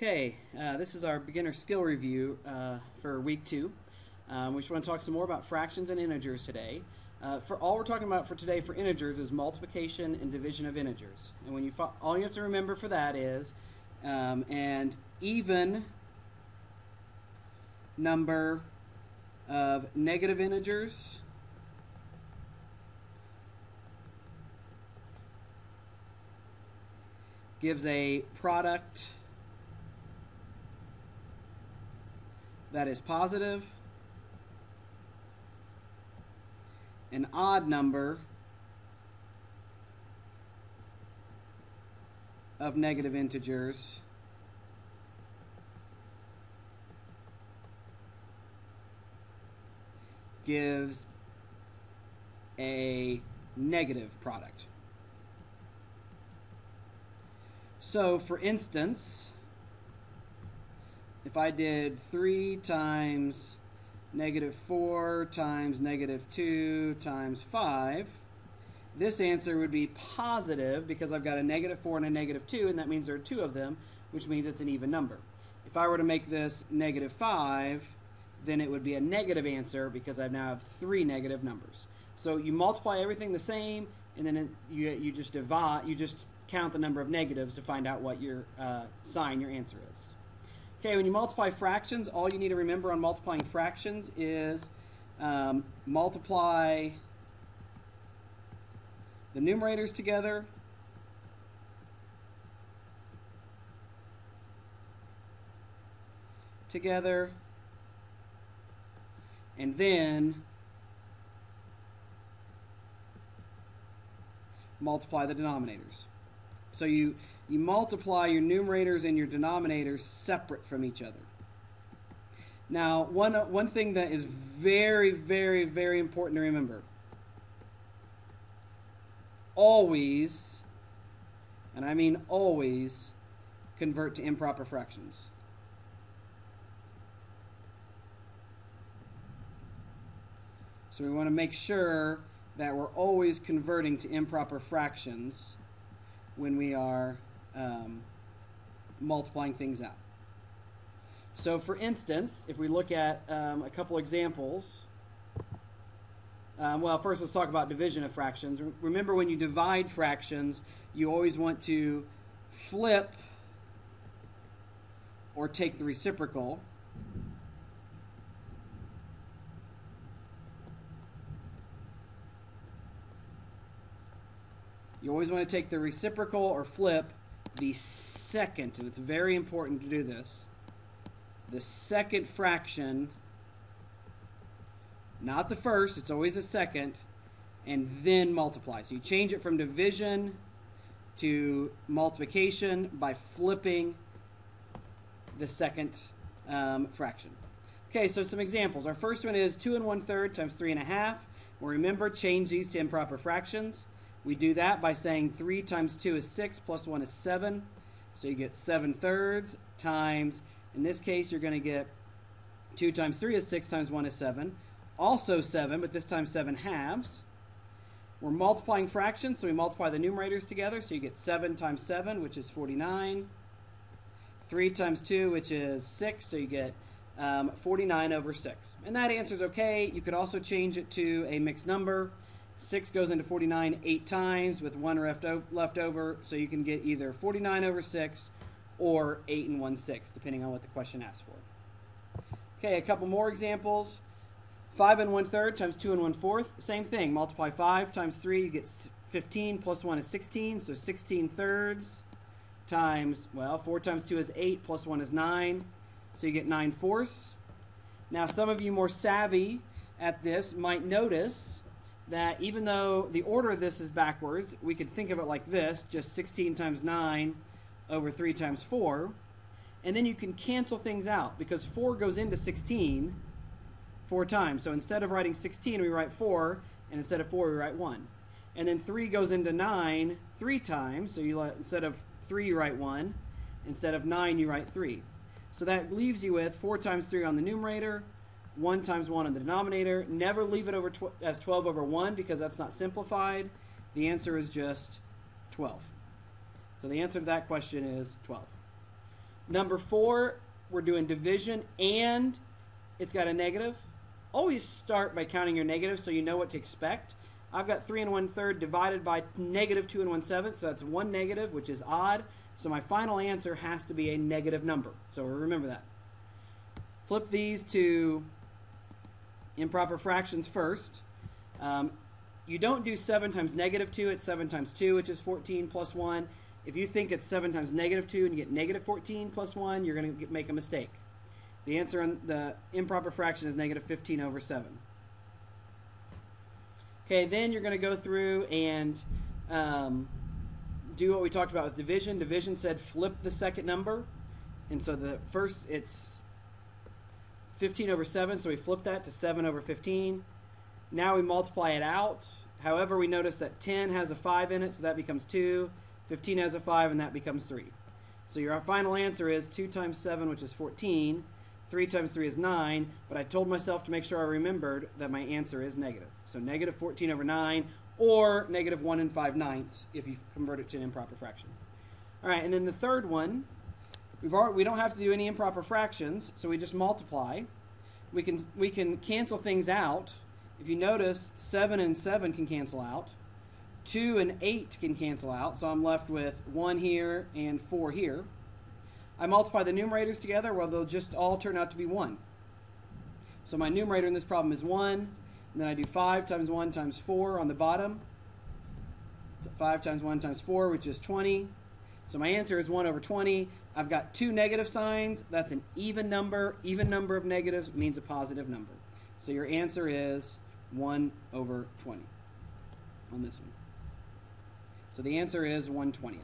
Okay, this is our beginner skill review for week 2. We just want to talk some more about fractions and integers today. For all we're talking about for today for integers is multiplication and division of integers. And when you all you have to remember for that is an even number of negative integers gives a product that is positive. An odd number of negative integers gives a negative product. So, for instance, if I did 3 times negative 4 times negative 2 times 5, this answer would be positive because I've got a negative 4 and a negative 2, and that means there are 2 of them, which means it's an even number. If I were to make this negative 5, then it would be a negative answer because I now have 3 negative numbers. So you multiply everything the same, and then you just divide, you just count the number of negatives to find out what your sign your answer is. Okay, when you multiply fractions, all you need to remember on multiplying fractions is multiply the numerators together and then multiply the denominators. So you multiply your numerators and your denominators separate from each other. Now, one thing that is very, very, very important to remember: always, and I mean always, convert to improper fractions. So we want to make sure that we're always converting to improper fractions when we are multiplying things out. So for instance, if we look at a couple examples, well, first let's talk about division of fractions. Remember, when you divide fractions, you always want to flip or take the reciprocal. You always want to take the reciprocal or flip the second, and it's very important to do this, the second fraction, not the first, it's always the second, and then multiply. So you change it from division to multiplication by flipping the second fraction. Okay, so some examples. Our first one is 2 1/3 times 3 1/2. Well, remember, change these to improper fractions. We do that by saying 3 times 2 is 6 plus 1 is 7. So you get 7/3 times, in this case, you're going to get 2 times 3 is 6 times 1 is 7. Also 7, but this time 7/2. We're multiplying fractions, so we multiply the numerators together. So you get 7 times 7, which is 49. 3 times 2, which is 6, so you get 49 over 6. And that answer is okay. You could also change it to a mixed number. 6 goes into 49 8 times with 1 left over, so you can get either 49 over 6 or 8 1/6, depending on what the question asks for. Okay, a couple more examples. 5 1/3 times 2 1/4. Same thing, multiply 5 times 3, you get 15 plus 1 is 16, so 16/3 times, well, 4 times 2 is 8 plus 1 is 9, so you get 9/4. Now, some of you more savvy at this might notice that even though the order of this is backwards, we could think of it like this, just 16 times 9 over 3 times 4. And then you can cancel things out because 4 goes into 16 4 times. So instead of writing 16, we write 4, and instead of 4, we write 1. And then 3 goes into 9 3 times, so instead of 3, you write 1. Instead of 9, you write 3. So that leaves you with 4 times 3 on the numerator, 1 times 1 on the denominator. Never leave it over as 12 over 1 because that's not simplified. The answer is just 12. So the answer to that question is 12. Number 4, we're doing division and it's got a negative. Always start by counting your negatives so you know what to expect. I've got 3 1/3 divided by negative 2 1/7, so that's 1 negative, which is odd. So my final answer has to be a negative number. So remember that. Flip these to improper fractions first. You don't do 7 times negative 2, it's 7 times 2, which is 14 plus 1. If you think it's 7 times negative 2 and you get negative 14 plus 1, you're going to make a mistake. The answer on the improper fraction is negative 15 over 7. Okay, then you're going to go through and do what we talked about with division. Division said flip the second number. And so the first, it's 15 over 7, so we flip that to 7 over 15. Now we multiply it out. However, we notice that 10 has a 5 in it, so that becomes 2. 15 has a 5, and that becomes 3. So your final answer is 2 times 7, which is 14. 3 times 3 is 9, but I told myself to make sure I remembered that my answer is negative. So negative 14 over 9, or negative 1 5/9 if you convert it to an improper fraction. All right, and then the third one, we don't have to do any improper fractions, so we just multiply. We can cancel things out. If you notice, 7 and 7 can cancel out. 2 and 8 can cancel out, so I'm left with 1 here and 4 here. I multiply the numerators together, well, they'll just all turn out to be 1. So my numerator in this problem is 1, and then I do 5 times 1 times 4 on the bottom. 5 times 1 times 4, which is 20. So my answer is 1 over 20. I've got 2 negative signs. That's an even number. Even number of negatives means a positive number. So your answer is 1 over 20 on this one. So the answer is 1/20.